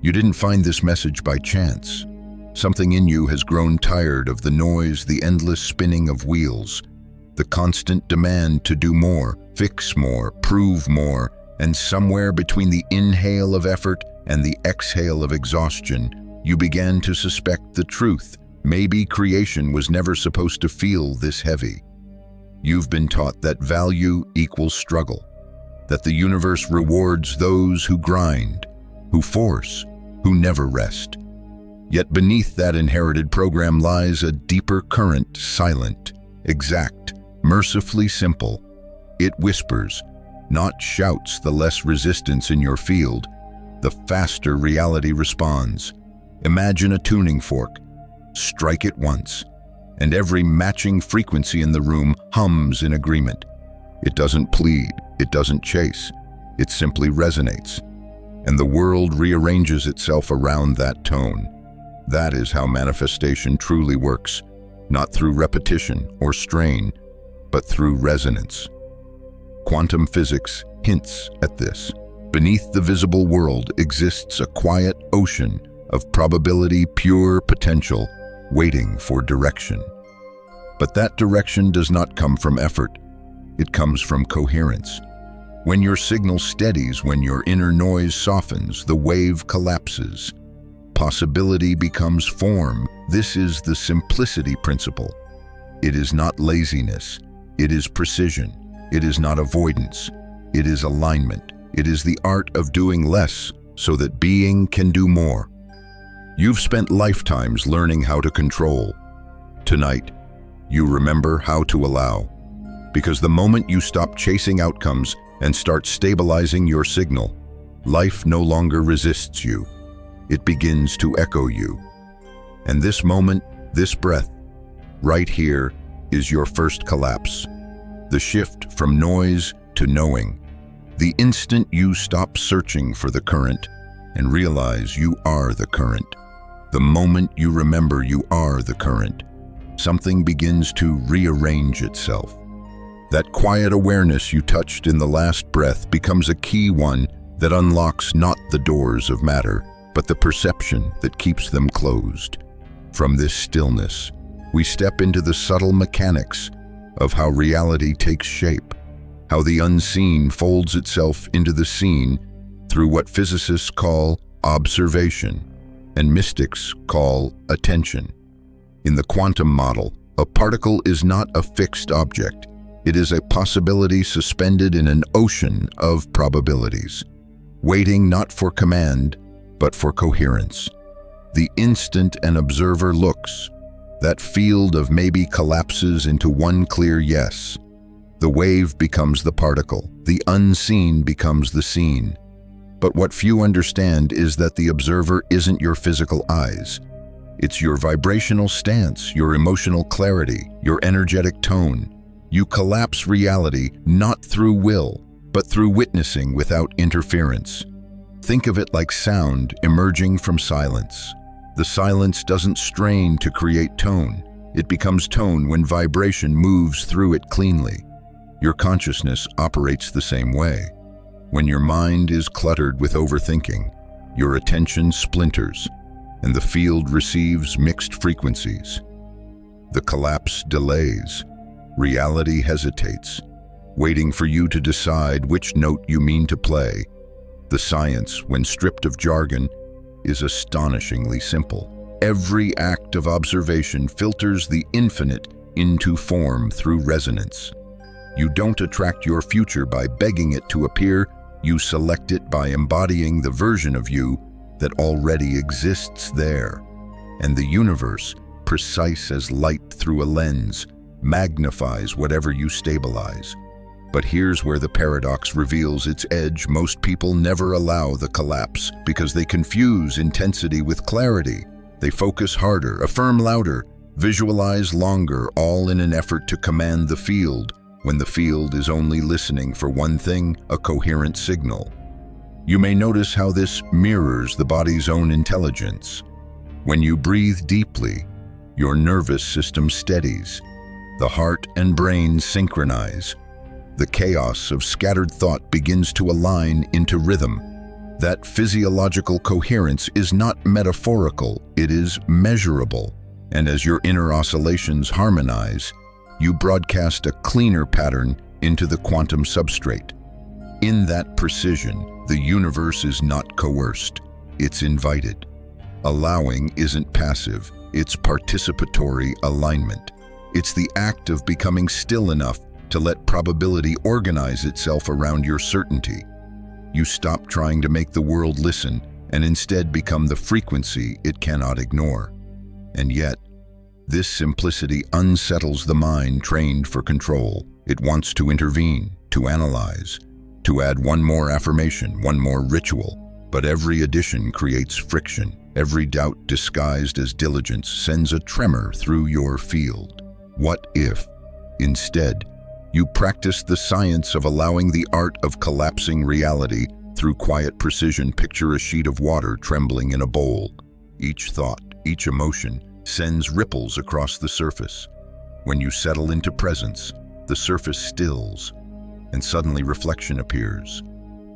You didn't find this message by chance. Something in you has grown tired of the noise, the endless spinning of wheels, the constant demand to do more, fix more, prove more, and somewhere between the inhale of effort and the exhale of exhaustion, you began to suspect the truth. Maybe creation was never supposed to feel this heavy. You've been taught that value equals struggle, that the universe rewards those who grind, who force, who never rest. Yet beneath that inherited program lies a deeper current, silent, exact, mercifully simple. It whispers, not shouts. The less resistance in your field, the faster reality responds. Imagine a tuning fork. Strike it once, and every matching frequency in the room hums in agreement. It doesn't plead, it doesn't chase, it simply resonates. And the world rearranges itself around that tone. That is how manifestation truly works, not through repetition or strain, but through resonance. Quantum physics hints at this. Beneath the visible world exists a quiet ocean of probability, pure potential, waiting for direction. But that direction does not come from effort. It comes from coherence. When your signal steadies, when your inner noise softens, the wave collapses. Possibility becomes form. This is the simplicity principle. It is not laziness. It is precision. It is not avoidance. It is alignment. It is the art of doing less so that being can do more. You've spent lifetimes learning how to control. Tonight, you remember how to allow. Because the moment you stop chasing outcomes and start stabilizing your signal, life no longer resists you. It begins to echo you. And this moment, this breath, right here, is your first collapse. The shift from noise to knowing. The instant you stop searching for the current and realize you are the current. The moment you remember you are the current, something begins to rearrange itself. That quiet awareness you touched in the last breath becomes a key one that unlocks not the doors of matter, but the perception that keeps them closed. From this stillness, we step into the subtle mechanics of how reality takes shape, how the unseen folds itself into the seen through what physicists call observation and mystics call attention. In the quantum model, a particle is not a fixed object. It is a possibility suspended in an ocean of probabilities, waiting not for command, but for coherence. The instant an observer looks, that field of maybe collapses into one clear yes. The wave becomes the particle, the unseen becomes the seen. But what few understand is that the observer isn't your physical eyes. It's your vibrational stance, your emotional clarity, your energetic tone. You collapse reality not through will, but through witnessing without interference. Think of it like sound emerging from silence. The silence doesn't strain to create tone. It becomes tone when vibration moves through it cleanly. Your consciousness operates the same way. When your mind is cluttered with overthinking, your attention splinters, and the field receives mixed frequencies. The collapse delays. Reality hesitates, waiting for you to decide which note you mean to play. The science, when stripped of jargon, is astonishingly simple. Every act of observation filters the infinite into form through resonance. You don't attract your future by begging it to appear. You select it by embodying the version of you that already exists there. And the universe, precise as light through a lens, magnifies whatever you stabilize. But here's where the paradox reveals its edge. Most people never allow the collapse because they confuse intensity with clarity. They focus harder, affirm louder, visualize longer, all in an effort to command the field, when the field is only listening for one thing, a coherent signal. You may notice how this mirrors the body's own intelligence. When you breathe deeply, your nervous system steadies. The heart and brain synchronize. The chaos of scattered thought begins to align into rhythm. That physiological coherence is not metaphorical, it is measurable. And as your inner oscillations harmonize, you broadcast a cleaner pattern into the quantum substrate. In that precision, the universe is not coerced, it's invited. Allowing isn't passive, it's participatory alignment. It's the act of becoming still enough to let probability organize itself around your certainty. You stop trying to make the world listen and instead become the frequency it cannot ignore. And yet, this simplicity unsettles the mind trained for control. It wants to intervene, to analyze, to add one more affirmation, one more ritual. But every addition creates friction. Every doubt disguised as diligence sends a tremor through your field. What if, instead, you practice the science of allowing the art of collapsing reality through quiet precision? Picture a sheet of water trembling in a bowl. Each thought, each emotion sends ripples across the surface. When you settle into presence, the surface stills, and suddenly reflection appears.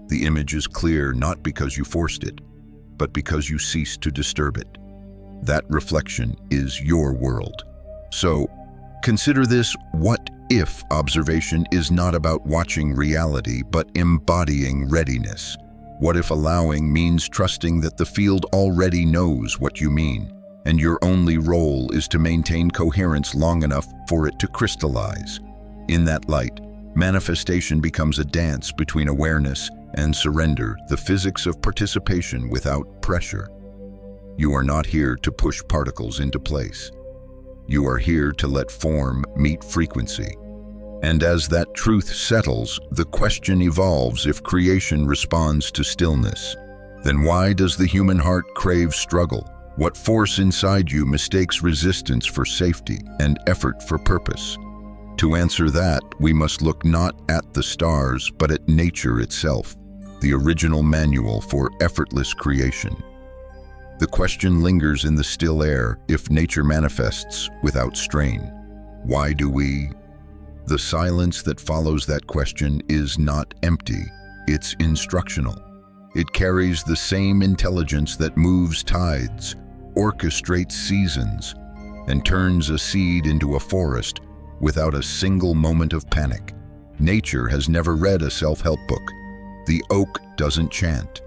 The image is clear not because you forced it, but because you ceased to disturb it. That reflection is your world. So, consider this what-if observation is not about watching reality, but embodying readiness. What if allowing means trusting that the field already knows what you mean, and your only role is to maintain coherence long enough for it to crystallize? In that light, manifestation becomes a dance between awareness and surrender, the physics of participation without pressure. You are not here to push particles into place. You are here to let form meet frequency. And as that truth settles, the question evolves: if creation responds to stillness, then why does the human heart crave struggle? What force inside you mistakes resistance for safety and effort for purpose? To answer that, we must look not at the stars, but at nature itself, the original manual for effortless creation. The question lingers in the still air: if nature manifests without strain, why do we? The silence that follows that question is not empty, it's instructional. It carries the same intelligence that moves tides, orchestrates seasons, and turns a seed into a forest without a single moment of panic. Nature has never read a self-help book. The oak doesn't chant,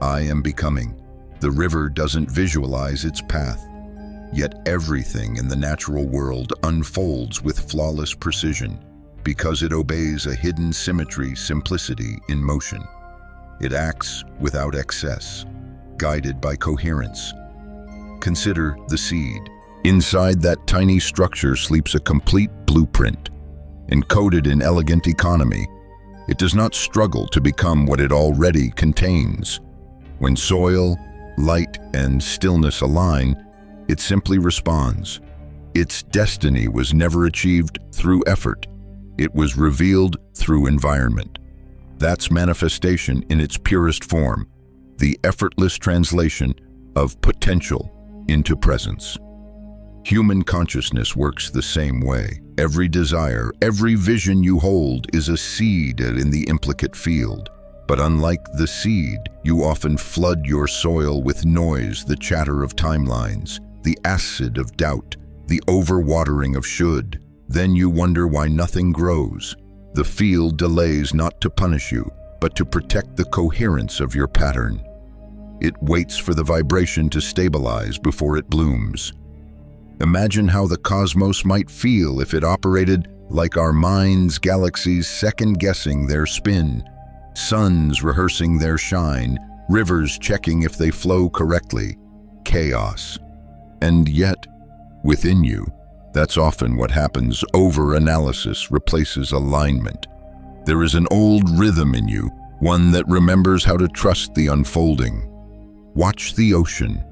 "I am becoming." The river doesn't visualize its path. Yet everything in the natural world unfolds with flawless precision because it obeys a hidden symmetry, simplicity in motion. It acts without excess, guided by coherence. Consider the seed. Inside that tiny structure sleeps a complete blueprint, encoded in elegant economy. It does not struggle to become what it already contains. When soil, light, and stillness align, it simply responds. Its destiny was never achieved through effort. It was revealed through environment. That's manifestation in its purest form, the effortless translation of potential into presence. Human consciousness works the same way. Every desire, every vision you hold is a seed in the implicate field. But unlike the seed, you often flood your soil with noise, the chatter of timelines, the acid of doubt, the overwatering of should. Then you wonder why nothing grows. The field delays not to punish you, but to protect the coherence of your pattern. It waits for the vibration to stabilize before it blooms. Imagine how the cosmos might feel if it operated like our minds, galaxies second-guessing their spin, suns rehearsing their shine, rivers checking if they flow correctly. Chaos. And yet, within you, that's often what happens. Over-analysis replaces alignment. There is an old rhythm in you, one that remembers how to trust the unfolding. Watch the ocean.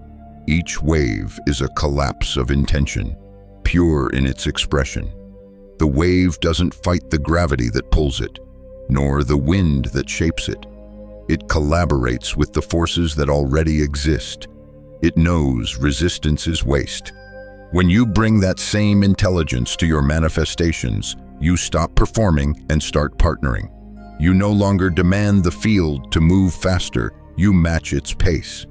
Each wave is a collapse of intention, pure in its expression. The wave doesn't fight the gravity that pulls it, nor the wind that shapes it. It collaborates with the forces that already exist. It knows resistance is waste. When you bring that same intelligence to your manifestations, you stop performing and start partnering. You no longer demand the field to move faster. you match its pace.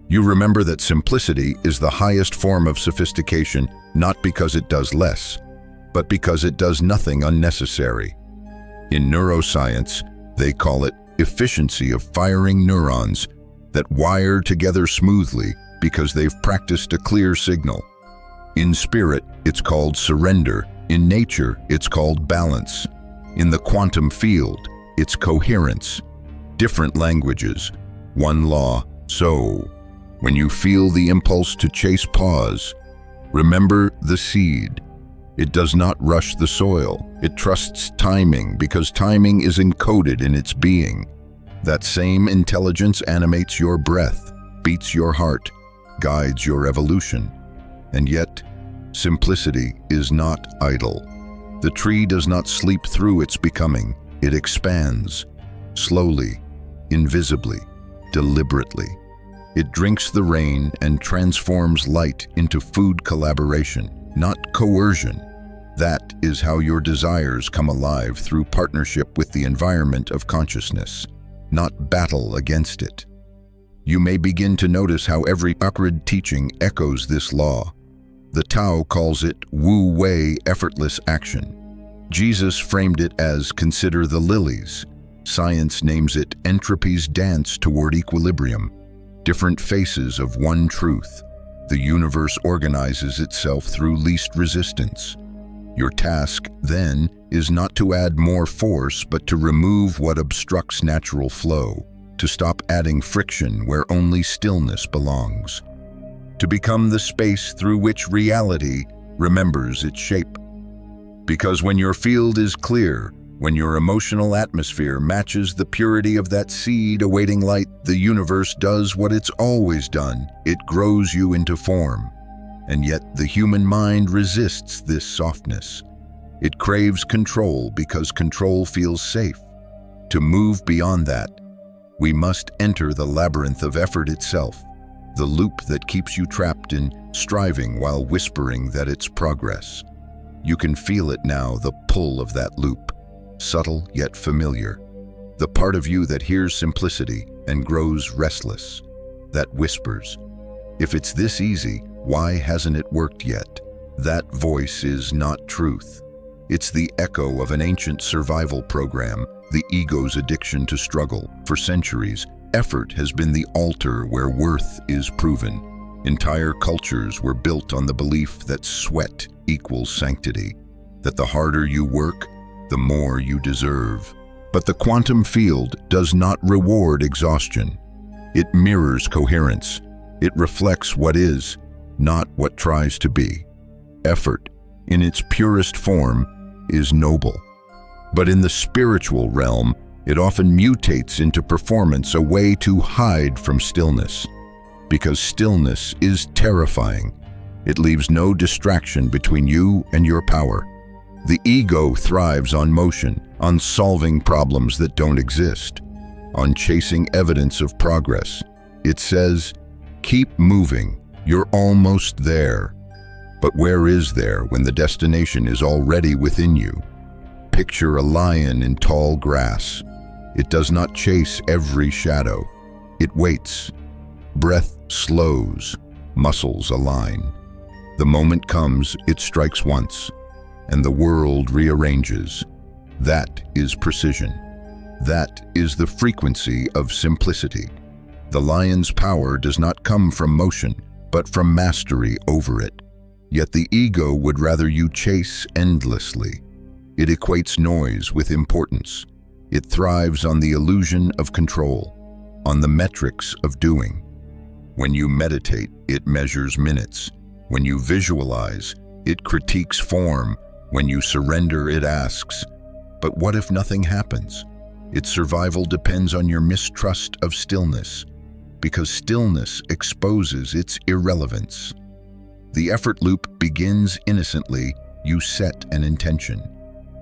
You remember that simplicity is the highest form of sophistication, not because it does less, but because it does nothing unnecessary. In neuroscience, they call it efficiency of firing neurons that wire together smoothly because they've practiced a clear signal. In spirit, it's called surrender. In nature, it's called balance. In the quantum field, it's coherence. Different languages, one law. So, when you feel the impulse to chase pause, remember the seed. It does not rush the soil. It trusts timing because timing is encoded in its being. That same intelligence animates your breath, beats your heart, guides your evolution. And yet, simplicity is not idle. The tree does not sleep through its becoming. It expands, slowly, invisibly, deliberately. It drinks the rain and transforms light into food collaboration, not coercion. That is how your desires come alive through partnership with the environment of consciousness, not battle against it. You may begin to notice how every sacred teaching echoes this law. The Tao calls it Wu-Wei, effortless action. Jesus framed it as consider the lilies. Science names it entropy's dance toward equilibrium. Different faces of one truth. The universe organizes itself through least resistance. Your task, then, is not to add more force, but to remove what obstructs natural flow, to stop adding friction where only stillness belongs, to become the space through which reality remembers its shape. Because when your field is clear, when your emotional atmosphere matches the purity of that seed awaiting light, the universe does what it's always done. It grows you into form. And yet the human mind resists this softness. It craves control because control feels safe. To move beyond that, we must enter the labyrinth of effort itself, the loop that keeps you trapped in striving while whispering that it's progress. You can feel it now, the pull of that loop, subtle yet familiar. The part of you that hears simplicity and grows restless, that whispers, if it's this easy, why hasn't it worked yet? That voice is not truth. It's the echo of an ancient survival program, the ego's addiction to struggle. For centuries, effort has been the altar where worth is proven. Entire cultures were built on the belief that sweat equals sanctity, that the harder you work, the more you deserve. But the quantum field does not reward exhaustion. It mirrors coherence. It reflects what is, not what tries to be. Effort, in its purest form, is noble. But in the spiritual realm, it often mutates into performance, a way to hide from stillness. Because stillness is terrifying. It leaves no distraction between you and your power. The ego thrives on motion, on solving problems that don't exist, on chasing evidence of progress. It says, keep moving, you're almost there. But where is there when the destination is already within you? Picture a lion in tall grass. It does not chase every shadow. It waits. Breath slows, muscles align. The moment comes, it strikes once, and the world rearranges. That is precision. That is the frequency of simplicity. The lion's power does not come from motion, but from mastery over it. Yet the ego would rather you chase endlessly. It equates noise with importance. It thrives on the illusion of control, on the metrics of doing. When you meditate, it measures minutes. When you visualize, it critiques form. When you surrender, it asks, but what if nothing happens? Its survival depends on your mistrust of stillness, because stillness exposes its irrelevance. The effort loop begins innocently. You set an intention,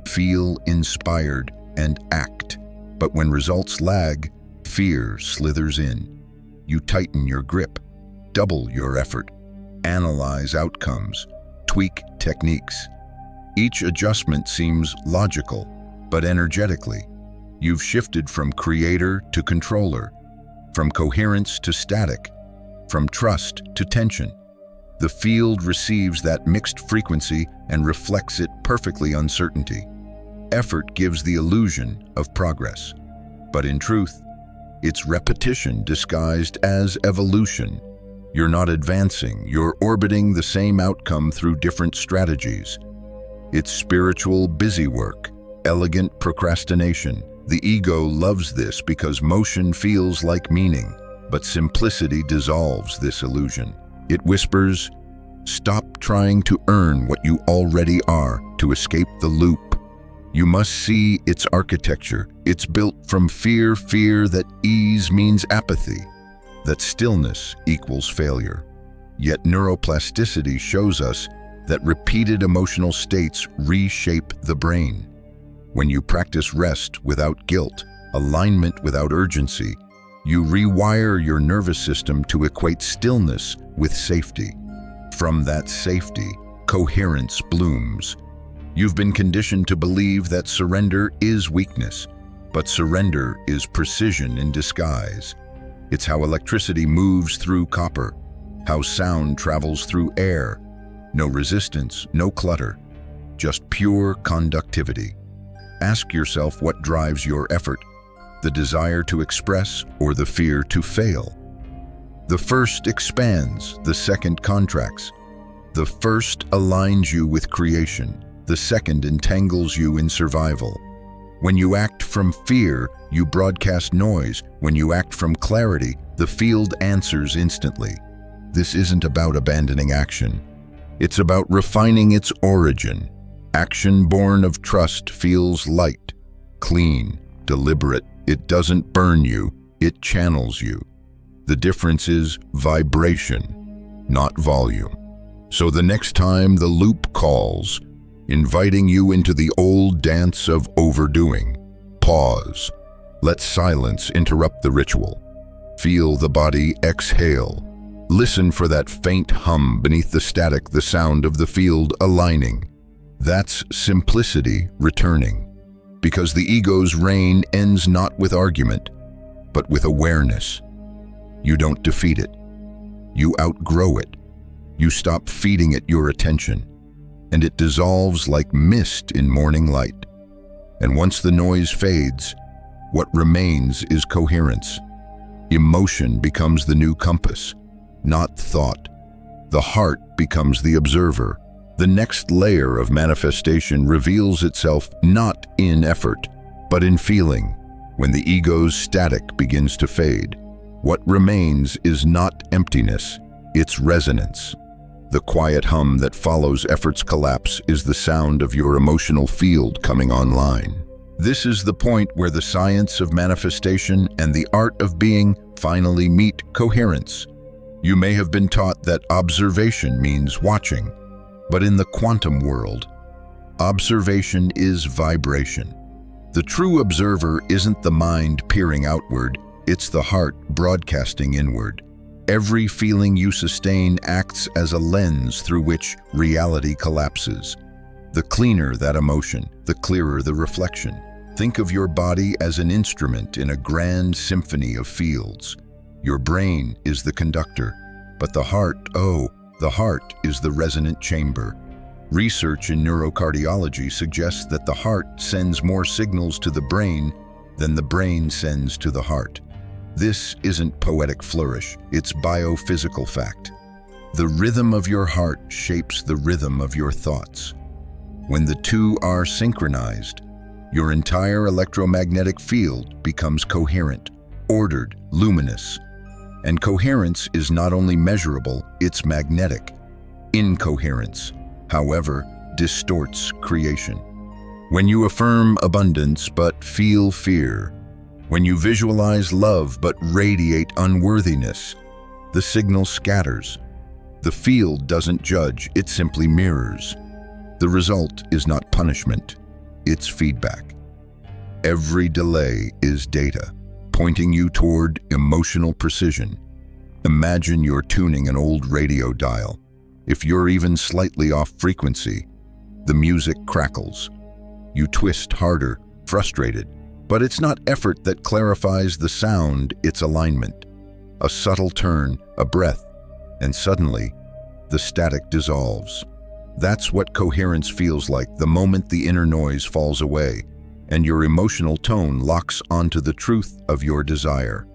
feel inspired, and act. But when results lag, fear slithers in. You tighten your grip, double your effort, analyze outcomes, tweak techniques. Each adjustment seems logical, but energetically, you've shifted from creator to controller, from coherence to static, from trust to tension. The field receives that mixed frequency and reflects it perfectly uncertainty. Effort gives the illusion of progress, but in truth, it's repetition disguised as evolution. You're not advancing, you're orbiting the same outcome through different strategies. It's spiritual busywork, elegant procrastination. The ego loves this because motion feels like meaning, but simplicity dissolves this illusion. It whispers, "Stop trying to earn what you already are to escape the loop." You must see its architecture. It's built from fear that ease means apathy, that stillness equals failure. Yet neuroplasticity shows us that repeated emotional states reshape the brain. When you practice rest without guilt, alignment without urgency, you rewire your nervous system to equate stillness with safety. From that safety, coherence blooms. You've been conditioned to believe that surrender is weakness, but surrender is precision in disguise. It's how electricity moves through copper, how sound travels through air. No resistance, no clutter, just pure conductivity. Ask yourself what drives your effort, the desire to express or the fear to fail. The first expands, the second contracts. The first aligns you with creation, the second entangles you in survival. When you act from fear, you broadcast noise. When you act from clarity, the field answers instantly. This isn't about abandoning action. It's about refining its origin. Action born of trust feels light, clean, deliberate. It doesn't burn you, it channels you. The difference is vibration, not volume. So the next time the loop calls, inviting you into the old dance of overdoing, pause. Let silence interrupt the ritual. Feel the body exhale. Listen for that faint hum beneath the static, the sound of the field aligning. That's simplicity returning. Because the ego's reign ends not with argument, but with awareness. You don't defeat it. You outgrow it. You stop feeding it your attention, and it dissolves like mist in morning light. And once the noise fades, what remains is coherence. Emotion becomes the new compass, not thought. The heart becomes the observer. The next layer of manifestation reveals itself not in effort, but in feeling. When the ego's static begins to fade, what remains is not emptiness, it's resonance. The quiet hum that follows effort's collapse is the sound of your emotional field coming online. This is the point where the science of manifestation and the art of being finally meet coherence. You may have been taught that observation means watching, but in the quantum world, observation is vibration. The true observer isn't the mind peering outward, it's the heart broadcasting inward. Every feeling you sustain acts as a lens through which reality collapses. The cleaner that emotion, the clearer the reflection. Think of your body as an instrument in a grand symphony of fields. Your brain is the conductor, but the heart is the resonant chamber. Research in neurocardiology suggests that the heart sends more signals to the brain than the brain sends to the heart. This isn't poetic flourish, it's biophysical fact. The rhythm of your heart shapes the rhythm of your thoughts. When the two are synchronized, your entire electromagnetic field becomes coherent, ordered, luminous. And coherence is not only measurable, it's magnetic. Incoherence, however, distorts creation. When you affirm abundance but feel fear, when you visualize love but radiate unworthiness, the signal scatters. The field doesn't judge, it simply mirrors. The result is not punishment, it's feedback. Every delay is data, pointing you toward emotional precision. Imagine you're tuning an old radio dial. If you're even slightly off frequency, the music crackles. You twist harder, frustrated. But it's not effort that clarifies the sound, it's alignment. a subtle turn, a breath, and suddenly, the static dissolves. That's what coherence feels like the moment the inner noise falls away and your emotional tone locks onto the truth of your desire.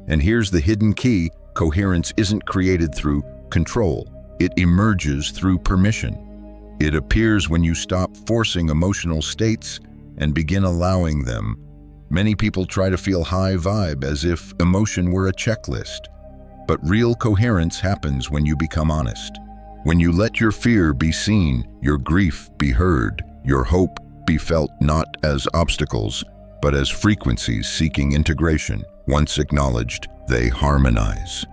And here's the hidden key: coherence isn't created through control, it emerges through permission. It appears when you stop forcing emotional states and begin allowing them. Many people try to feel high vibe as if emotion were a checklist. But real coherence happens when you become honest. When you let your fear be seen, your grief be heard, your hope be felt not as obstacles, but as frequencies seeking integration. Once acknowledged, they harmonize.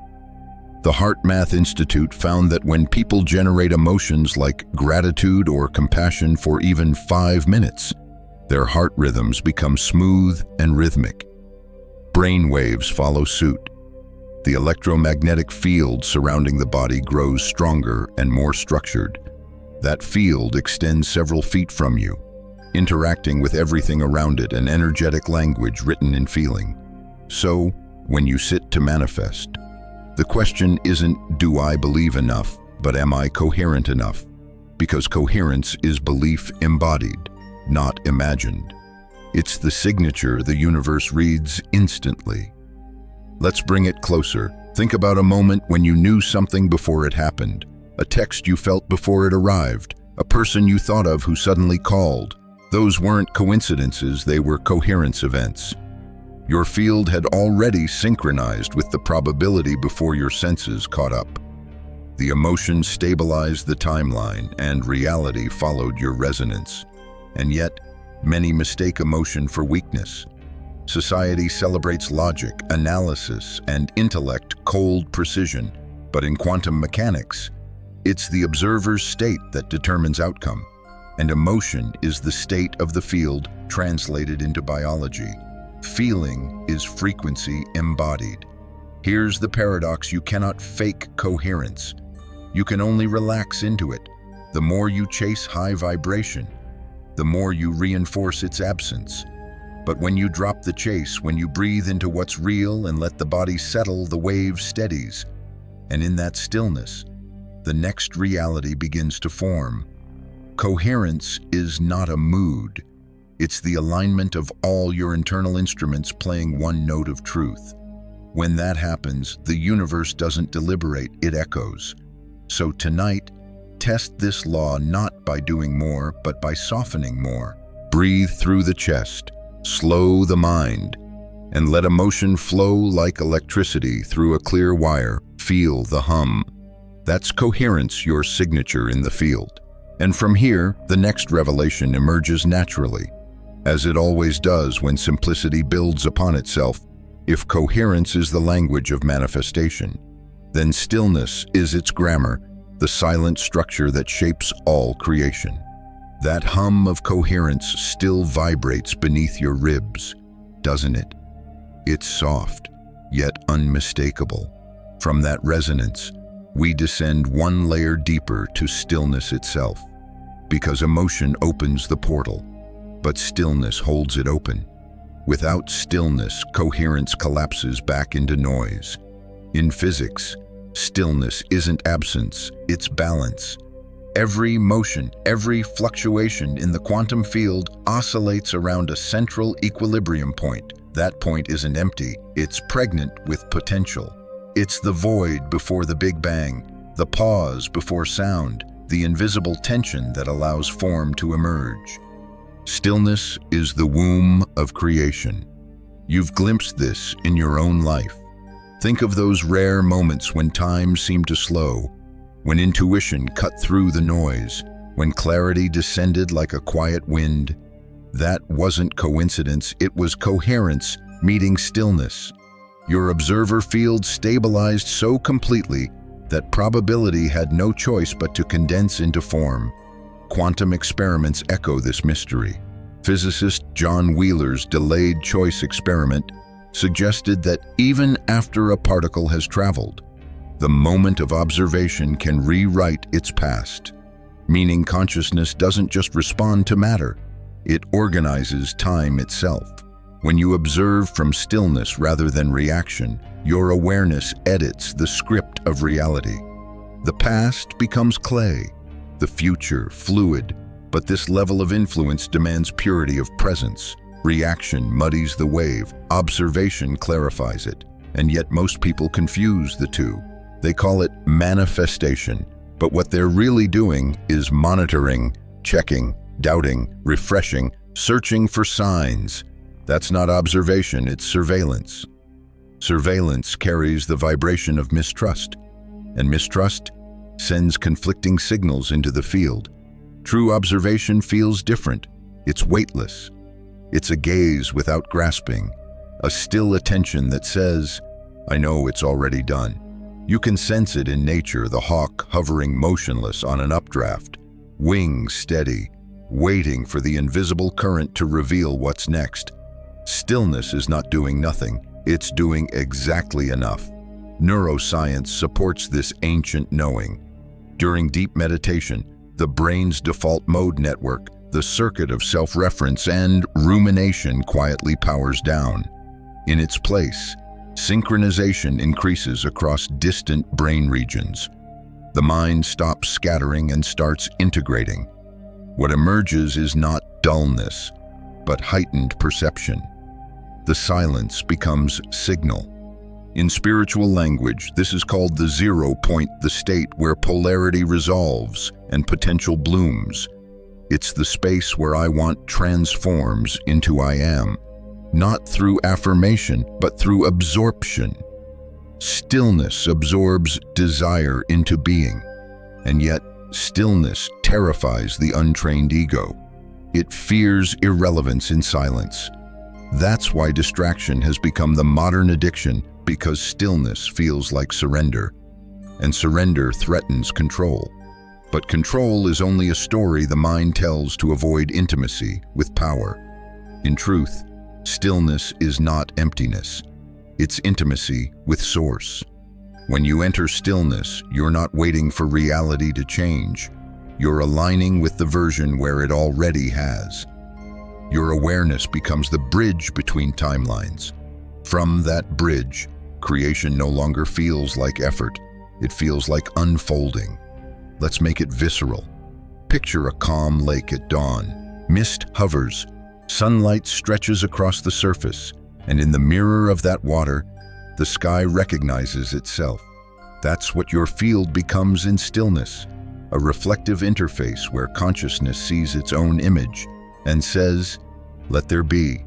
The HeartMath Institute found that when people generate emotions like gratitude or compassion for even 5 minutes, their heart rhythms become smooth and rhythmic. Brain waves follow suit. The electromagnetic field surrounding the body grows stronger and more structured. That field extends several feet from you, interacting with everything around it, an energetic language written in feeling. So, when you sit to manifest, the question isn't, do I believe enough, but am I coherent enough? Because coherence is belief embodied, not imagined. It's the signature the universe reads instantly. Let's bring it closer. Think about a moment when you knew something before it happened, a text you felt before it arrived, a person you thought of who suddenly called. Those weren't coincidences, they were coherence events. Your field had already synchronized with the probability before your senses caught up. The emotion stabilized the timeline, and reality followed your resonance. And yet, many mistake emotion for weakness. Society celebrates logic, analysis, and intellect, cold precision. But in quantum mechanics, it's the observer's state that determines outcome. And emotion is the state of the field translated into biology. Feeling is frequency embodied. Here's the paradox: you cannot fake coherence. You can only relax into it. The more you chase high vibration, the more you reinforce its absence. But when you drop the chase, when you breathe into what's real and let the body settle, the wave steadies. And in that stillness, the next reality begins to form. Coherence is not a mood. It's the alignment of all your internal instruments playing one note of truth. When that happens, the universe doesn't deliberate, it echoes. So tonight, test this law not by doing more, but by softening more. Breathe through the chest, slow the mind, and let emotion flow like electricity through a clear wire. Feel the hum. That's coherence, your signature in the field. And from here, the next revelation emerges naturally, as it always does when simplicity builds upon itself. If coherence is the language of manifestation, then stillness is its grammar, the silent structure that shapes all creation. That hum of coherence still vibrates beneath your ribs, doesn't it? It's soft, yet unmistakable. From that resonance, we descend one layer deeper to stillness itself, because emotion opens the portal, but stillness holds it open. Without stillness, coherence collapses back into noise. In physics, stillness isn't absence, it's balance. Every motion, every fluctuation in the quantum field oscillates around a central equilibrium point. That point isn't empty, it's pregnant with potential. It's the void before the Big Bang, the pause before sound, the invisible tension that allows form to emerge. Stillness is the womb of creation. You've glimpsed this in your own life. Think of those rare moments when time seemed to slow, when intuition cut through the noise, when clarity descended like a quiet wind. That wasn't coincidence, it was coherence meeting stillness. Your observer field stabilized so completely that probability had no choice but to condense into form. Quantum experiments echo this mystery. Physicist John Wheeler's delayed choice experiment suggested that even after a particle has traveled, the moment of observation can rewrite its past. Meaning consciousness doesn't just respond to matter, it organizes time itself. When you observe from stillness rather than reaction, your awareness edits the script of reality. The past becomes clay, the future fluid, but this level of influence demands purity of presence. Reaction muddies the wave, observation clarifies it, and yet most people confuse the two. They call it manifestation, but what they're really doing is monitoring, checking, doubting, refreshing, searching for signs. That's not observation, it's surveillance. Surveillance carries the vibration of mistrust, and mistrust sends conflicting signals into the field. True observation feels different. It's weightless. It's a gaze without grasping, a still attention that says, I know it's already done. You can sense it in nature, the hawk hovering motionless on an updraft, wings steady, waiting for the invisible current to reveal what's next. Stillness is not doing nothing, it's doing exactly enough. Neuroscience supports this ancient knowing. During deep meditation, the brain's default mode network, the circuit of self-reference and rumination quietly powers down. In its place, synchronization increases across distant brain regions. The mind stops scattering and starts integrating. What emerges is not dullness, but heightened perception. The silence becomes signal. In spiritual language, this is called the 0 point, the state where polarity resolves and potential blooms. It's the space where I want transforms into I am, not through affirmation, but through absorption. Stillness absorbs desire into being, and yet stillness terrifies the untrained ego. It fears irrelevance in silence. That's why distraction has become the modern addiction, because stillness feels like surrender, and surrender threatens control. But control is only a story the mind tells to avoid intimacy with power. In truth, stillness is not emptiness. It's intimacy with source. When you enter stillness, you're not waiting for reality to change. You're aligning with the version where it already has. Your awareness becomes the bridge between timelines. From that bridge, creation no longer feels like effort. It feels like unfolding. Let's make it visceral. Picture a calm lake at dawn. Mist hovers, sunlight stretches across the surface, and in the mirror of that water, the sky recognizes itself. That's what your field becomes in stillness, a reflective interface where consciousness sees its own image and says, let there be.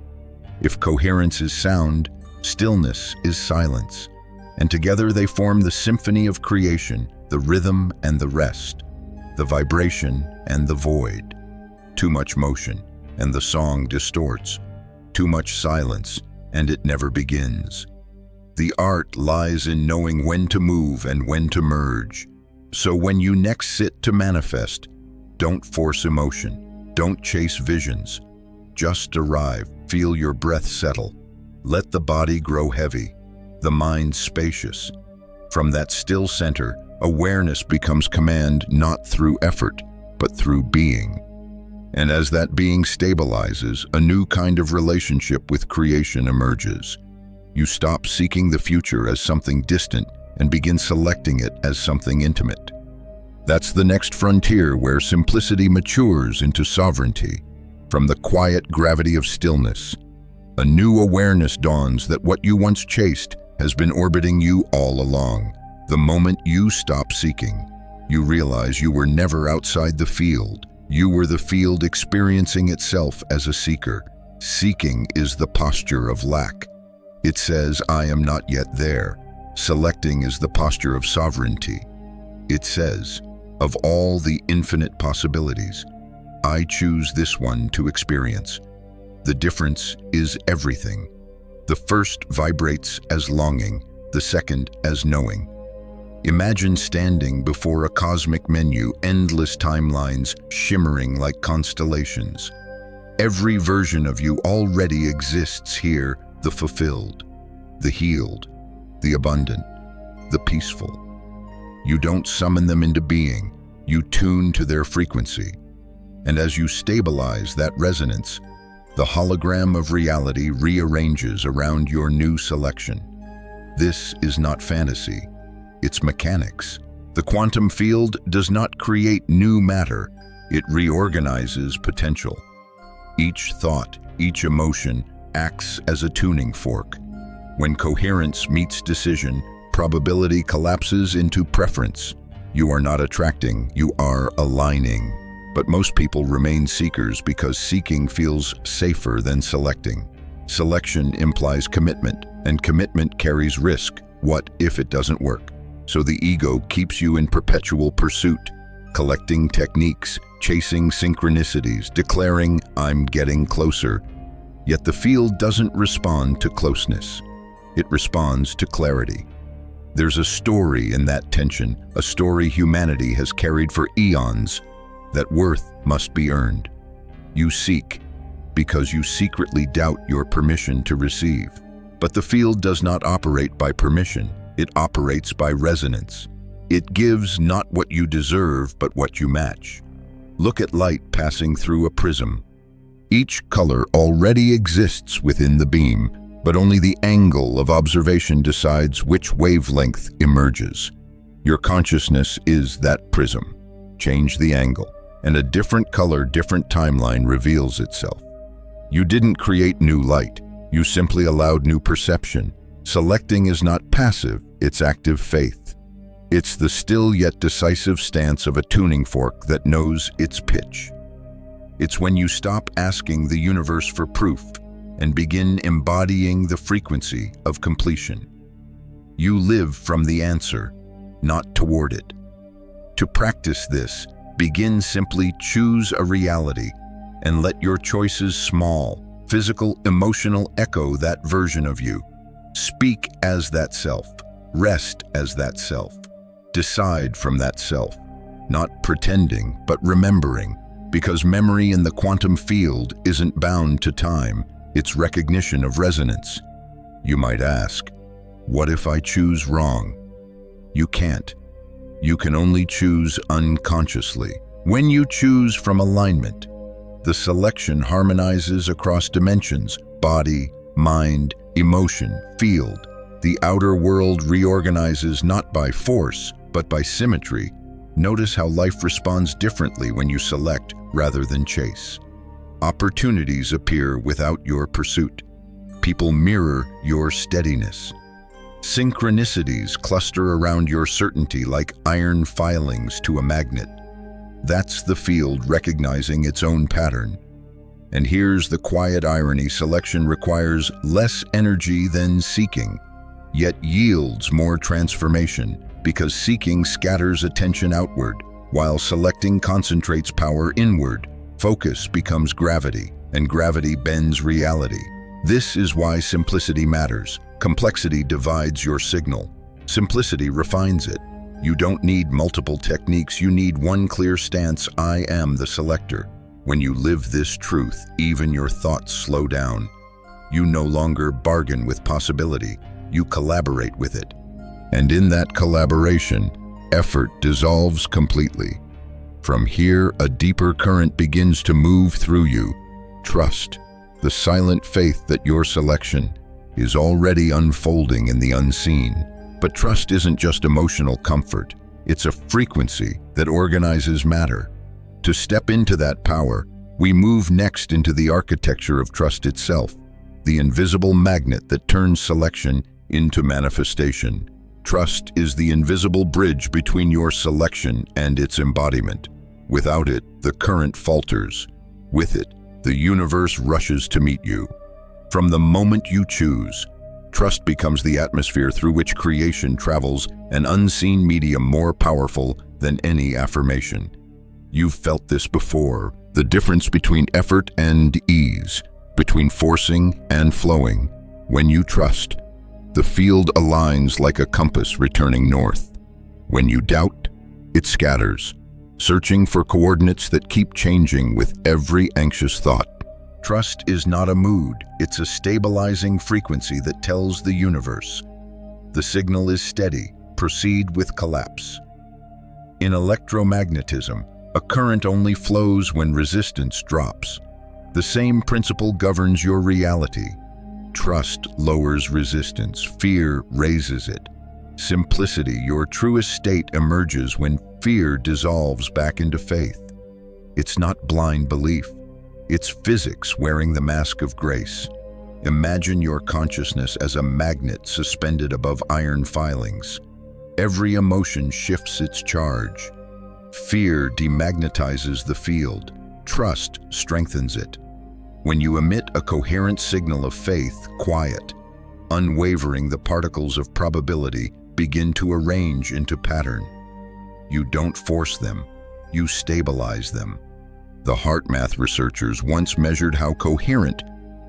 If coherence is sound, stillness is silence, and together they form the symphony of creation, the rhythm and the rest, the vibration and the void. Too much motion, and the song distorts. Too much silence, and it never begins. The art lies in knowing when to move and when to merge. So when you next sit to manifest, don't force emotion, don't chase visions. Just arrive, feel your breath settle. Let the body grow heavy, the mind spacious. From that still center, awareness becomes command not through effort, but through being. And as that being stabilizes, a new kind of relationship with creation emerges. You stop seeking the future as something distant and begin selecting it as something intimate. That's the next frontier where simplicity matures into sovereignty. From the quiet gravity of stillness, a new awareness dawns that what you once chased has been orbiting you all along. The moment you stop seeking, you realize you were never outside the field. You were the field experiencing itself as a seeker. Seeking is the posture of lack. It says, I am not yet there. Selecting is the posture of sovereignty. It says, of all the infinite possibilities, I choose this one to experience. The difference is everything. The first vibrates as longing, the second as knowing. Imagine standing before a cosmic menu, endless timelines shimmering like constellations. Every version of you already exists here, the fulfilled, the healed, the abundant, the peaceful. You don't summon them into being, you tune to their frequency. And as you stabilize that resonance, The hologram of reality rearranges around your new selection. This is not fantasy, it's mechanics. The quantum field does not create new matter, it reorganizes potential. Each thought, each emotion acts as a tuning fork. When coherence meets decision, probability collapses into preference. You are not attracting, you are aligning. But most people remain seekers because seeking feels safer than selecting. Selection implies commitment, and commitment carries risk. What if it doesn't work? So the ego keeps you in perpetual pursuit, collecting techniques, chasing synchronicities, declaring, "I'm getting closer." Yet the field doesn't respond to closeness. It responds to clarity. There's a story in that tension, a story humanity has carried for eons, that worth must be earned. You seek because you secretly doubt your permission to receive. But the field does not operate by permission, it operates by resonance. It gives not what you deserve, but what you match. Look at light passing through a prism. Each color already exists within the beam, but only the angle of observation decides which wavelength emerges. Your consciousness is that prism. Change the angle, and a different color, different timeline reveals itself. You didn't create new light, you simply allowed new perception. Selecting is not passive, it's active faith. It's the still yet decisive stance of a tuning fork that knows its pitch. It's when you stop asking the universe for proof and begin embodying the frequency of completion. You live from the answer, not toward it. To practice this, begin simply choose a reality and let your choices, small, physical, emotional, echo that version of you. Speak as that self, rest as that self, decide from that self, not pretending but remembering, because memory in the quantum field isn't bound to time, it's recognition of resonance. You might ask, what if I choose wrong? You can't. You can only choose unconsciously. When you choose from alignment, the selection harmonizes across dimensions, body, mind, emotion, field. The outer world reorganizes not by force, but by symmetry. Notice how life responds differently when you select rather than chase. Opportunities appear without your pursuit. People mirror your steadiness. Synchronicities cluster around your certainty like iron filings to a magnet. That's the field recognizing its own pattern. And here's the quiet irony: selection requires less energy than seeking, yet yields more transformation, because seeking scatters attention outward, while selecting concentrates power inward. Focus becomes gravity, and gravity bends reality. This is why simplicity matters. Complexity divides your signal. Simplicity refines it. You don't need multiple techniques, you need one clear stance: I am the selector. When you live this truth, even your thoughts slow down. You no longer bargain with possibility, you collaborate with it. And in that collaboration, effort dissolves completely. From here, a deeper current begins to move through you. Trust, the silent faith that your selection is already unfolding in the unseen. But trust isn't just emotional comfort, it's a frequency that organizes matter. To step into that power, we move next into the architecture of trust itself, the invisible magnet that turns selection into manifestation. Trust is the invisible bridge between your selection and its embodiment. Without it, the current falters. With it, the universe rushes to meet you. From the moment you choose, trust becomes the atmosphere through which creation travels, an unseen medium more powerful than any affirmation. You've felt this before, the difference between effort and ease, between forcing and flowing. When you trust, the field aligns like a compass returning north. When you doubt, it scatters, searching for coordinates that keep changing with every anxious thought. Trust is not a mood, it's a stabilizing frequency that tells the universe. The signal is steady, proceed with collapse. In electromagnetism, a current only flows when resistance drops. The same principle governs your reality. Trust lowers resistance, fear raises it. Simplicity, your truest state, emerges when fear dissolves back into faith. It's not blind belief. It's physics wearing the mask of grace. Imagine your consciousness as a magnet suspended above iron filings. Every emotion shifts its charge. Fear demagnetizes the field. Trust strengthens it. When you emit a coherent signal of faith, quiet, unwavering, the particles of probability begin to arrange into pattern. You don't force them, you stabilize them. The heart math researchers once measured how coherent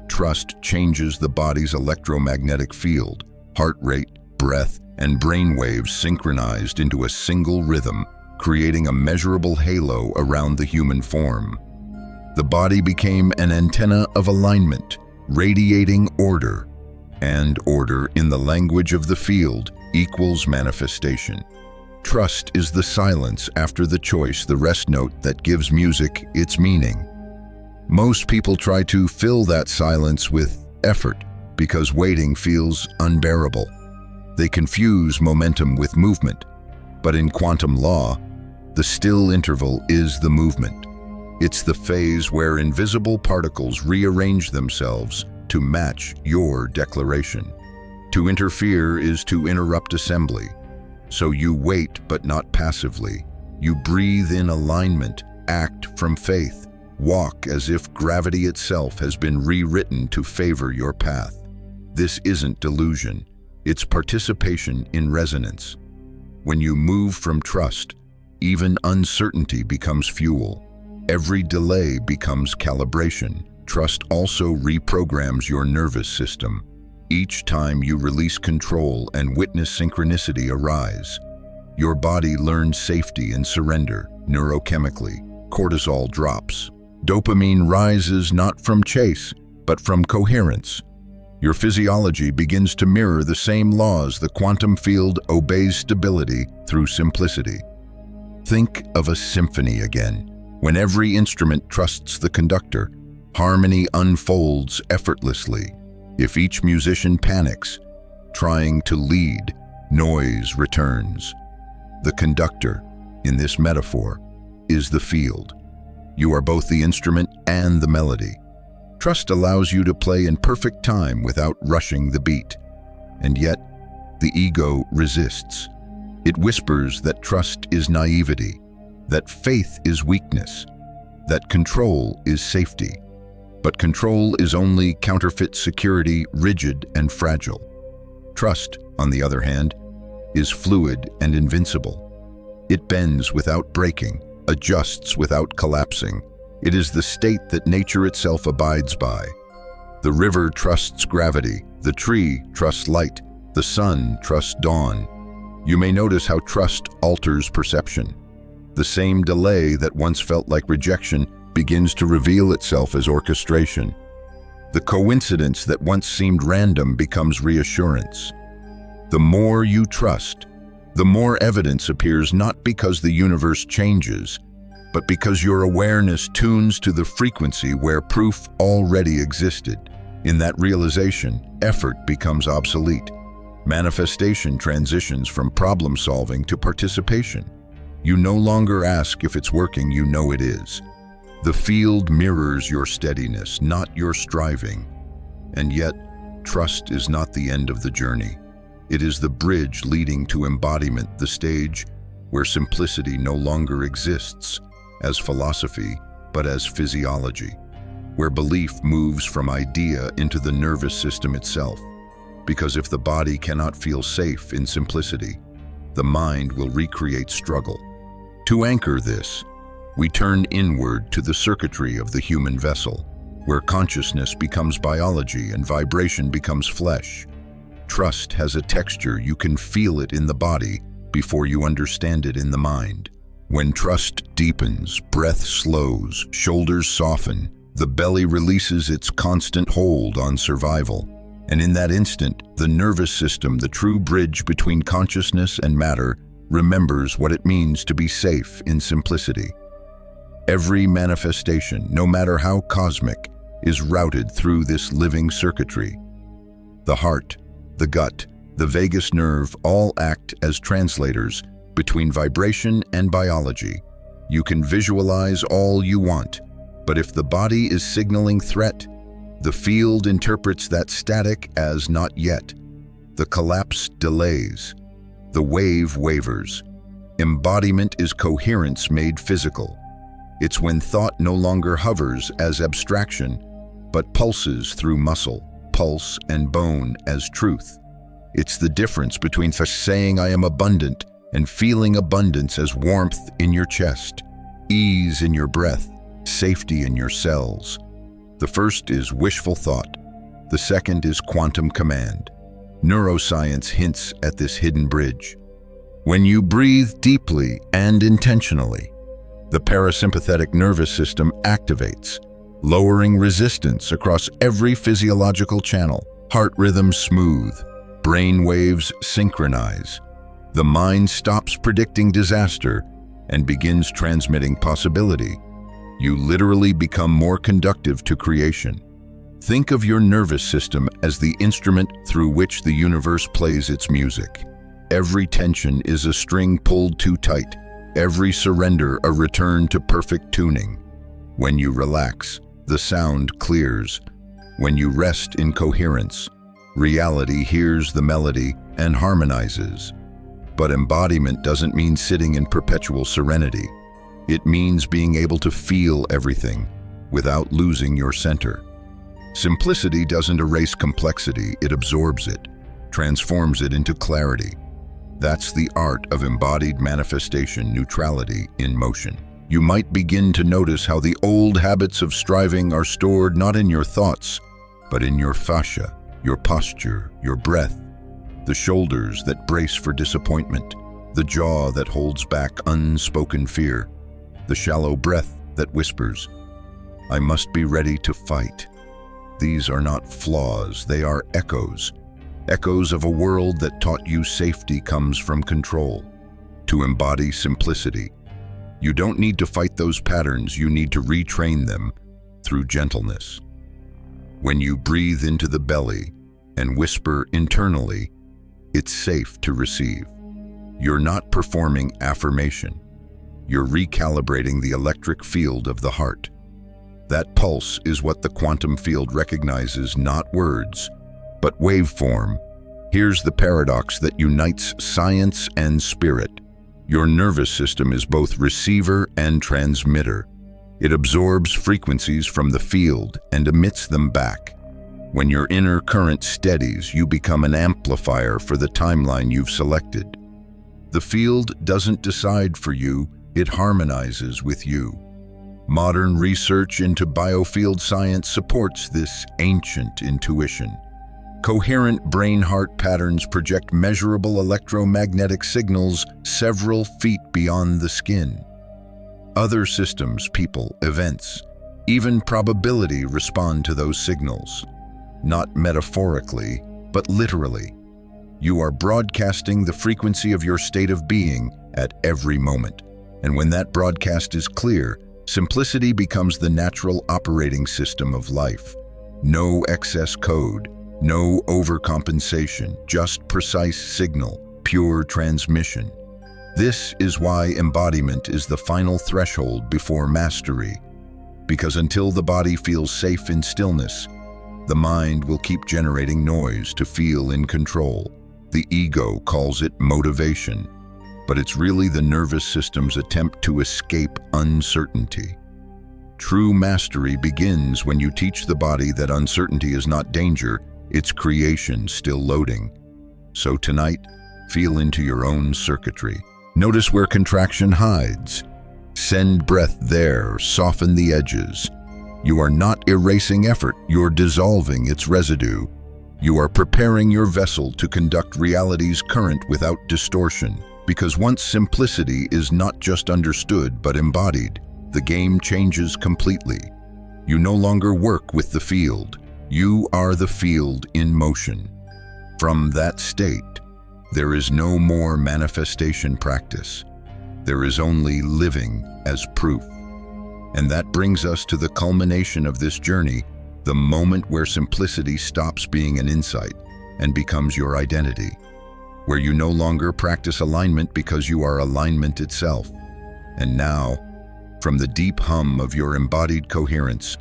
trust changes the body's electromagnetic field. Heart rate, breath, and brain waves synchronized into a single rhythm, creating a measurable halo around the human form. The body became an antenna of alignment, radiating order. And order, in the language of the field, equals manifestation. Trust is the silence after the choice, the rest note that gives music its meaning. Most people try to fill that silence with effort because waiting feels unbearable. They confuse momentum with movement. But in quantum law, the still interval is the movement. It's the phase where invisible particles rearrange themselves to match your declaration. To interfere is to interrupt assembly. So you wait, but not passively. You breathe in alignment, act from faith, walk as if gravity itself has been rewritten to favor your path. This isn't delusion, it's participation in resonance. When you move from trust, even uncertainty becomes fuel. Every delay becomes calibration. Trust also reprograms your nervous system. Each time you release control and witness synchronicity arise, your body learns safety and surrender. Neurochemically, cortisol drops. Dopamine rises not from chase, but from coherence. Your physiology begins to mirror the same laws. The quantum field obeys stability through simplicity. Think of a symphony again. When every instrument trusts the conductor, harmony unfolds effortlessly. If each musician panics, trying to lead, noise returns. The conductor, in this metaphor, is the field. You are both the instrument and the melody. Trust allows you to play in perfect time without rushing the beat. And yet, the ego resists. It whispers that trust is naivety, that faith is weakness, that control is safety. But control is only counterfeit security, rigid and fragile. Trust, on the other hand, is fluid and invincible. It bends without breaking, adjusts without collapsing. It is the state that nature itself abides by. The river trusts gravity, the tree trusts light, the sun trusts dawn. You may notice how trust alters perception. The same delay that once felt like rejection begins to reveal itself as orchestration. The coincidence that once seemed random becomes reassurance. The more you trust, the more evidence appears, not because the universe changes, but because your awareness tunes to the frequency where proof already existed. In that realization, effort becomes obsolete. Manifestation transitions from problem solving to participation. You no longer ask if it's working, you know it is. The field mirrors your steadiness, not your striving. And yet, trust is not the end of the journey. It is the bridge leading to embodiment, the stage where simplicity no longer exists as philosophy, but as physiology, where belief moves from idea into the nervous system itself. Because if the body cannot feel safe in simplicity, the mind will recreate struggle. To anchor this, we turn inward to the circuitry of the human vessel, where consciousness becomes biology and vibration becomes flesh. Trust has a texture, you can feel it in the body before you understand it in the mind. When trust deepens, breath slows, shoulders soften, the belly releases its constant hold on survival. And in that instant, the nervous system, the true bridge between consciousness and matter, remembers what it means to be safe in simplicity. Every manifestation, no matter how cosmic, is routed through this living circuitry. The heart, the gut, the vagus nerve all act as translators between vibration and biology. You can visualize all you want, but if the body is signaling threat, the field interprets that static as not yet. The collapse delays. The wave wavers. Embodiment is coherence made physical. It's when thought no longer hovers as abstraction, but pulses through muscle, pulse, and bone as truth. It's the difference between saying I am abundant and feeling abundance as warmth in your chest, ease in your breath, safety in your cells. The first is wishful thought. The second is quantum command. Neuroscience hints at this hidden bridge. When you breathe deeply and intentionally, the parasympathetic nervous system activates, lowering resistance across every physiological channel. Heart rhythm smooth, brain waves synchronize. The mind stops predicting disaster and begins transmitting possibility. You literally become more conductive to creation. Think of your nervous system as the instrument through which the universe plays its music. Every tension is a string pulled too tight, every surrender a return to perfect tuning. When you relax, the sound clears. When you rest in coherence, reality hears the melody and harmonizes. But embodiment doesn't mean sitting in perpetual serenity. It means being able to feel everything without losing your center. Simplicity doesn't erase complexity, it absorbs it, transforms it into clarity. That's the art of embodied manifestation, neutrality in motion. You might begin to notice how the old habits of striving are stored not in your thoughts, but in your fascia, your posture, your breath, the shoulders that brace for disappointment, the jaw that holds back unspoken fear, the shallow breath that whispers, I must be ready to fight. These are not flaws, they are echoes. Echoes of a world that taught you safety comes from control. To embody simplicity, you don't need to fight those patterns, you need to retrain them through gentleness. When you breathe into the belly and whisper internally, it's safe to receive. You're not performing affirmation. You're recalibrating the electric field of the heart. That pulse is what the quantum field recognizes, not words, but waveform. Here's the paradox that unites science and spirit. Your nervous system is both receiver and transmitter. It absorbs frequencies from the field and emits them back. When your inner current steadies, you become an amplifier for the timeline you've selected. The field doesn't decide for you, it harmonizes with you. Modern research into biofield science supports this ancient intuition. Coherent brain-heart patterns project measurable electromagnetic signals several feet beyond the skin. Other systems, people, events, even probability respond to those signals. Not metaphorically, but literally. You are broadcasting the frequency of your state of being at every moment. And when that broadcast is clear, simplicity becomes the natural operating system of life. No excess code, no overcompensation, just precise signal, pure transmission. This is why embodiment is the final threshold before mastery. Because until the body feels safe in stillness, the mind will keep generating noise to feel in control. The ego calls it motivation, but it's really the nervous system's attempt to escape uncertainty. True mastery begins when you teach the body that uncertainty is not danger, it's creation still loading. So tonight, feel into your own circuitry. Notice where contraction hides. Send breath there, soften the edges. You are not erasing effort, you're dissolving its residue. You are preparing your vessel to conduct reality's current without distortion. Because once simplicity is not just understood but embodied, the game changes completely. You no longer work with the field. You are the field in motion. From that state, there is no more manifestation practice. There is only living as proof. And that brings us to the culmination of this journey, the moment where simplicity stops being an insight and becomes your identity, where you no longer practice alignment because you are alignment itself. And now, from the deep hum of your embodied coherence,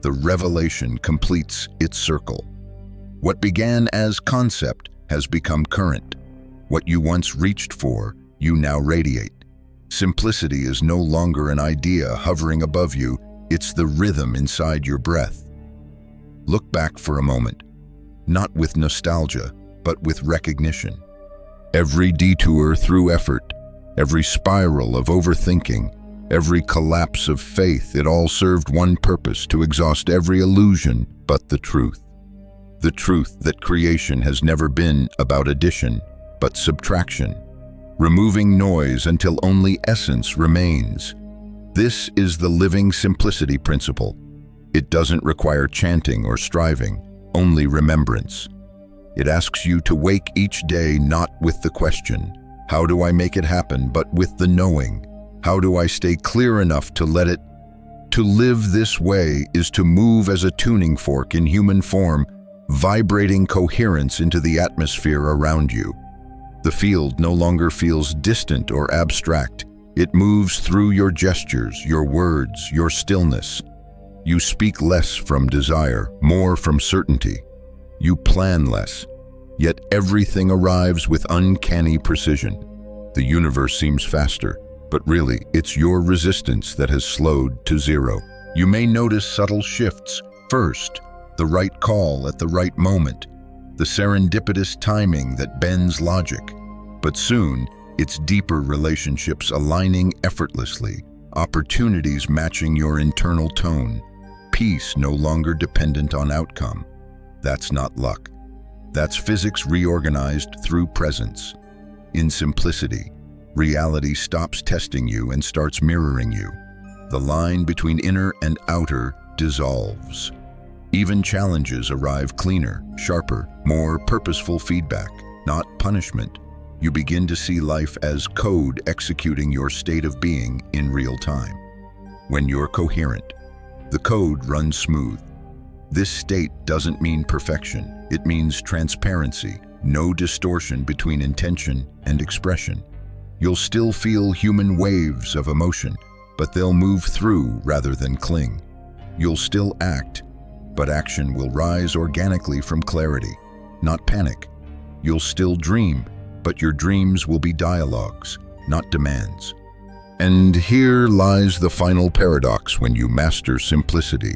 the revelation completes its circle. What began as concept has become current. What you once reached for, you now radiate. Simplicity is no longer an idea hovering above you, it's the rhythm inside your breath. Look back for a moment, not with nostalgia, but with recognition. Every detour through effort, every spiral of overthinking, every collapse of faith, it all served one purpose: to exhaust every illusion but the truth. The truth that creation has never been about addition, but subtraction, removing noise until only essence remains. This is the living simplicity principle. It doesn't require chanting or striving, only remembrance. It asks you to wake each day not with the question, "How do I make it happen?" but with the knowing, "How do I stay clear enough to let it?" To live this way is to move as a tuning fork in human form, vibrating coherence into the atmosphere around you. The field no longer feels distant or abstract. It moves through your gestures, your words, your stillness. You speak less from desire, more from certainty. You plan less, yet everything arrives with uncanny precision. The universe seems faster, but really, it's your resistance that has slowed to zero. You may notice subtle shifts. First, the right call at the right moment, the serendipitous timing that bends logic. But soon, it's deeper relationships aligning effortlessly, opportunities matching your internal tone, peace no longer dependent on outcome. That's not luck. That's physics reorganized through presence. In simplicity, reality stops testing you and starts mirroring you. The line between inner and outer dissolves. Even challenges arrive cleaner, sharper, more purposeful feedback, not punishment. You begin to see life as code executing your state of being in real time. When you're coherent, the code runs smooth. This state doesn't mean perfection. It means transparency, no distortion between intention and expression. You'll still feel human waves of emotion, but they'll move through rather than cling. You'll still act, but action will rise organically from clarity, not panic. You'll still dream, but your dreams will be dialogues, not demands. And here lies the final paradox when you master simplicity.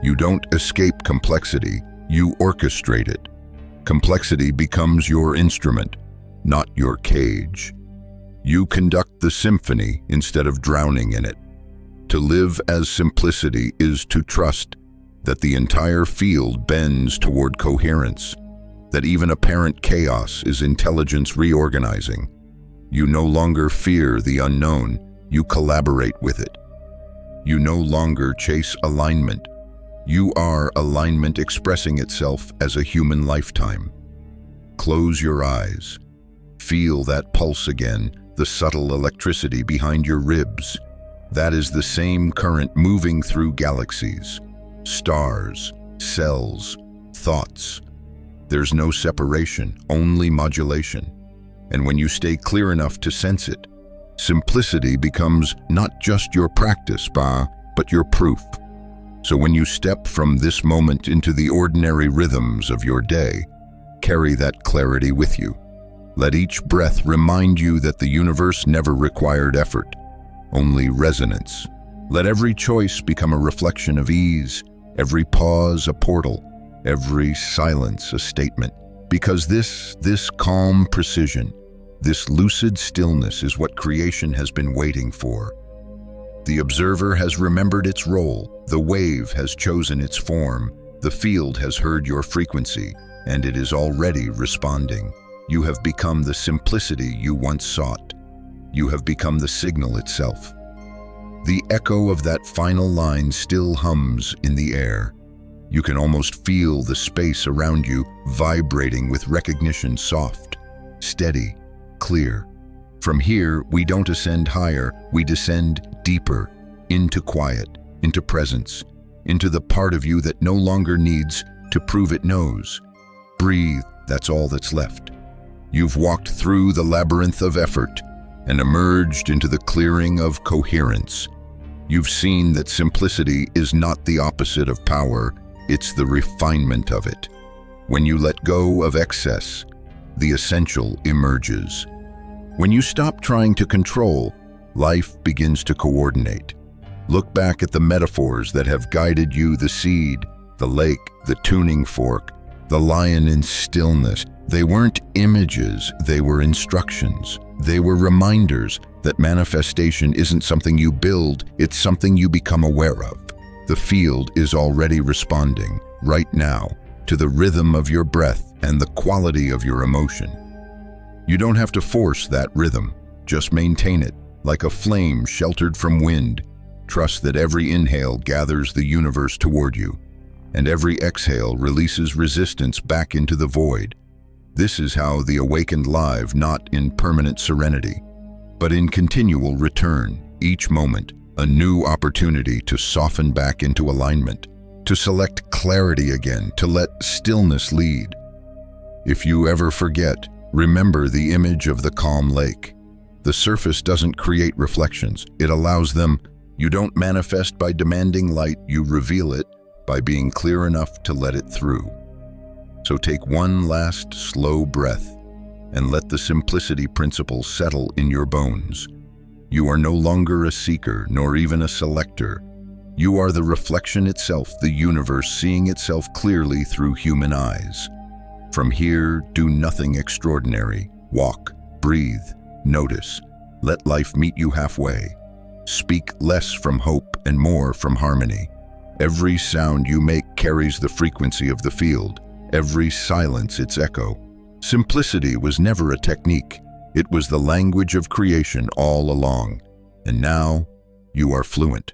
You don't escape complexity, you orchestrate it. Complexity becomes your instrument, not your cage. You conduct the symphony instead of drowning in it. To live as simplicity is to trust that the entire field bends toward coherence, that even apparent chaos is intelligence reorganizing. You no longer fear the unknown, you collaborate with it. You no longer chase alignment. You are alignment expressing itself as a human lifetime. Close your eyes. Feel that pulse again, the subtle electricity behind your ribs. That is the same current moving through galaxies, stars, cells, thoughts. There's no separation, only modulation. And when you stay clear enough to sense it, simplicity becomes not just your practice, but your proof. So when you step from this moment into the ordinary rhythms of your day, carry that clarity with you. Let each breath remind you that the universe never required effort, only resonance. Let every choice become a reflection of ease, every pause a portal, every silence a statement. Because this calm precision, this lucid stillness is what creation has been waiting for. The observer has remembered its role, the wave has chosen its form, the field has heard your frequency, and it is already responding. You have become the simplicity you once sought. You have become the signal itself. The echo of that final line still hums in the air. You can almost feel the space around you vibrating with recognition, soft, steady, clear. From here, we don't ascend higher, we descend deeper, into quiet, into presence, into the part of you that no longer needs to prove it knows. Breathe, that's all that's left. You've walked through the labyrinth of effort and emerged into the clearing of coherence. You've seen that simplicity is not the opposite of power, it's the refinement of it. When you let go of excess, the essential emerges. When you stop trying to control, life begins to coordinate. Look back at the metaphors that have guided you: the seed, the lake, the tuning fork, the lion in stillness. They weren't images, they were instructions. They were reminders that manifestation isn't something you build, it's something you become aware of. The field is already responding, right now, to the rhythm of your breath and the quality of your emotion. You don't have to force that rhythm, just maintain it, like a flame sheltered from wind. Trust that every inhale gathers the universe toward you, and every exhale releases resistance back into the void. This is how the awakened live, not in permanent serenity, but in continual return, each moment, a new opportunity to soften back into alignment, to select clarity again, to let stillness lead. If you ever forget, remember the image of the calm lake. The surface doesn't create reflections, it allows them. You don't manifest by demanding light, you reveal it by being clear enough to let it through. So take one last slow breath and let the simplicity principle settle in your bones. You are no longer a seeker, nor even a selector. You are the reflection itself, the universe seeing itself clearly through human eyes. From here, do nothing extraordinary. Walk, breathe, notice. Let life meet you halfway. Speak less from hope and more from harmony. Every sound you make carries the frequency of the field. Every silence its echo. Simplicity was never a technique. It was the language of creation all along. And now, you are fluent.